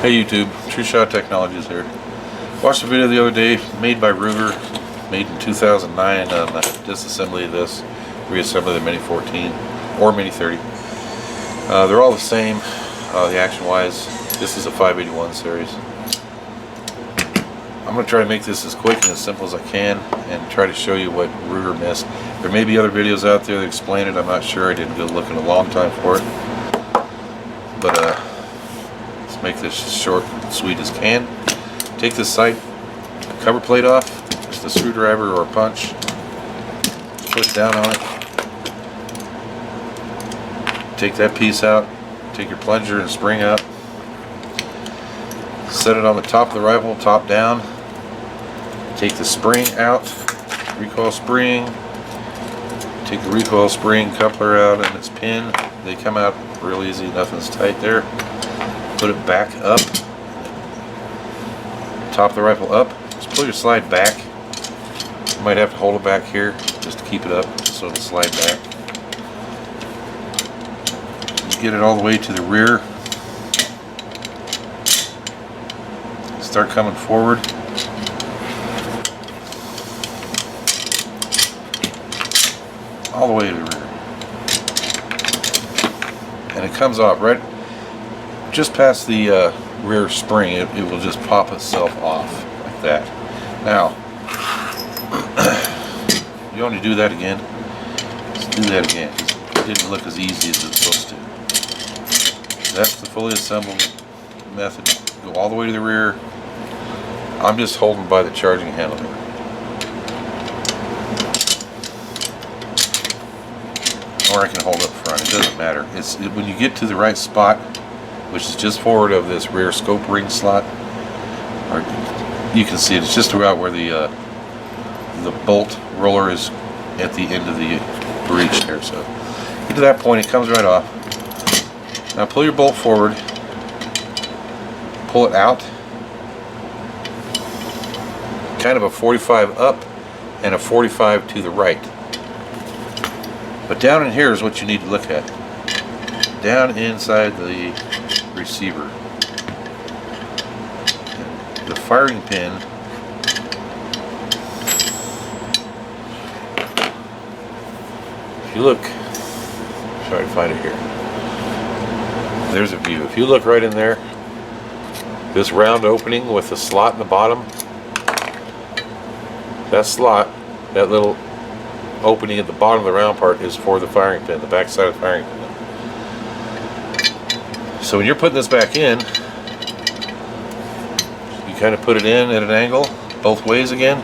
Hey YouTube, TrueShot Technologies here. Watched a video the other day made by Ruger, made in 2009 on disassembly of this, reassembly the Mini 14 or Mini 30. They're all the same, the action wise. This is a 581 series. I'm going to try to make this as quick and as simple as I can and try to show you what Ruger missed. There may be other videos out there that explain it, I'm not sure, I didn't go looking a long time for it. But make this short and sweet as can. Take this side cover plate off, just a screwdriver or a punch, push down on it, take that piece out, take your plunger and spring out, set it on the top of the rifle, top down, take the spring out, recoil spring, take the recoil spring coupler out and its pin. They come out real easy, nothing's tight there. Put it back up, top of the rifle up, just pull your slide back. You might have to hold it back here just to keep it up so it'll slide back. Get it all the way to the rear. Start coming forward. All the way to the rear. And it comes off right just past the rear spring. It will just pop itself off like that. Now you want to do that again, let's do that again. It didn't look as easy as it's supposed to. That's the fully assembled method. Go all the way to the rear. I'm just holding by the charging handle here. Or I can hold up front, it doesn't matter. When you get to the right spot, which is just forward of this rear scope ring slot, or you can see it's just about where the bolt roller is at the end of the breech there. So get to that point, it comes right off. Now pull your bolt forward, pull it out, kind of a 45 up and a 45 to the right. But down in here is what you need to look at. Down inside the receiver. The firing pin if you look, try to find it here. There's a view. If you look right in there, this round opening with the slot in the bottom, that slot, that little opening at the bottom of the round part is for the firing pin, the back side of the firing pin. So when you're putting this back in, you kind of put it in at an angle both ways again,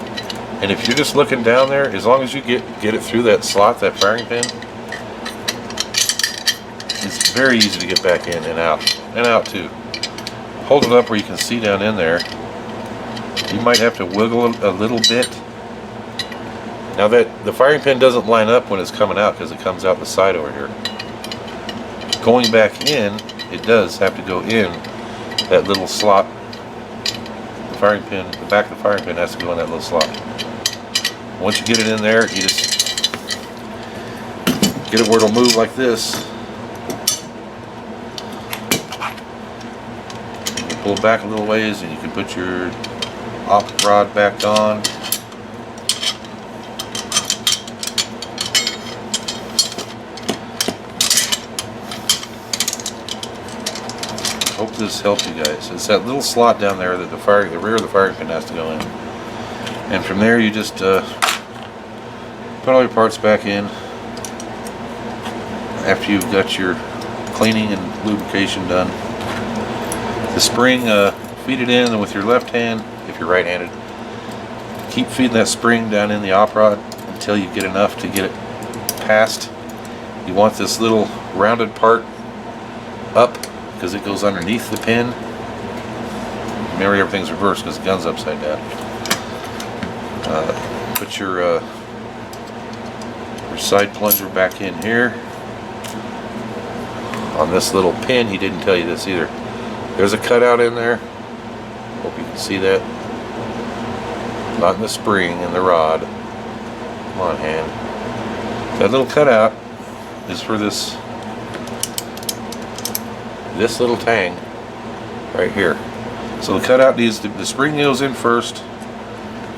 and if you're just looking down there, as long as you get it through that slot, that firing pin, it's very easy to get back in and out too. Hold it up where you can see down in there. You might have to wiggle a little bit. Now that the firing pin doesn't line up when it's coming out because it comes out the side over here. Going back in, it does have to go in that little slot. The firing pin, the back of the firing pin has to go in that little slot. Once you get it in there, you just get it where it'll move like this. You pull it back a little ways and you can put your op rod back on. Hope this helps you guys. It's that little slot down there that the rear of the firing pin has to go in. And from there you just put all your parts back in after you've got your cleaning and lubrication done. The spring, feed it in with your left hand if you're right-handed. Keep feeding that spring down in the op rod until you get enough to get it past. You want this little rounded part up because it goes underneath the pin. Remember, everything's reversed because the gun's upside down. Put your side plunger back in here. On this little pin, he didn't tell you this either. There's a cutout in there. Hope you can see that. Not in the spring, in the rod. Come on, hand. That little cutout is for this little tang right here. So the cutout needs to, the spring goes in first.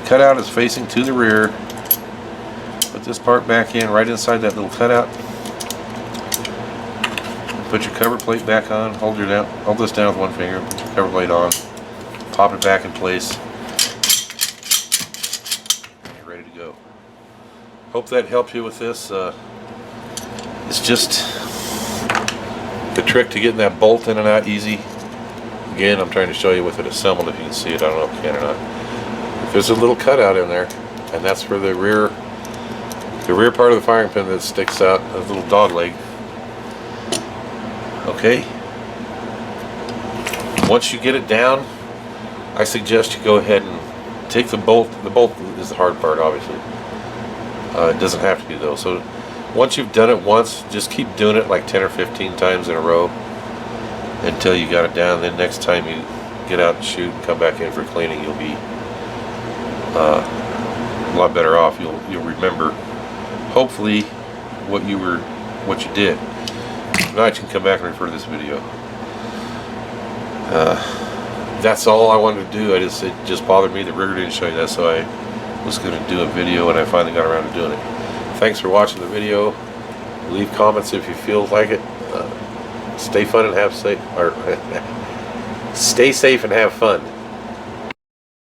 Cutout is facing to the rear. Put this part back in right inside that little cutout. Put your cover plate back on. Hold this down with one finger. Put your cover plate on. Pop it back in place. And you're ready to go. Hope that helped you with this. It's just the trick to getting that bolt in and out easy. Again, I'm trying to show you with it assembled, if you can see it. I don't know if you can or not. If there's a little cutout in there, and that's for the rear part of the firing pin that sticks out, a little dog leg. Okay. Once you get it down, I suggest you go ahead and take the bolt. The bolt is the hard part, obviously. It doesn't have to be though. So once you've done it once, just keep doing it like 10 or 15 times in a row until you got it down. Then next time you get out and shoot and come back in for cleaning, you'll be a lot better off. You'll remember, hopefully, what you did. Now you can come back and refer to this video. That's all I wanted to do. It just bothered me. The rigger didn't show you that, so I was going to do a video, and I finally got around to doing it. Thanks for watching the video. Leave comments if you feel like it. Stay safe and have fun.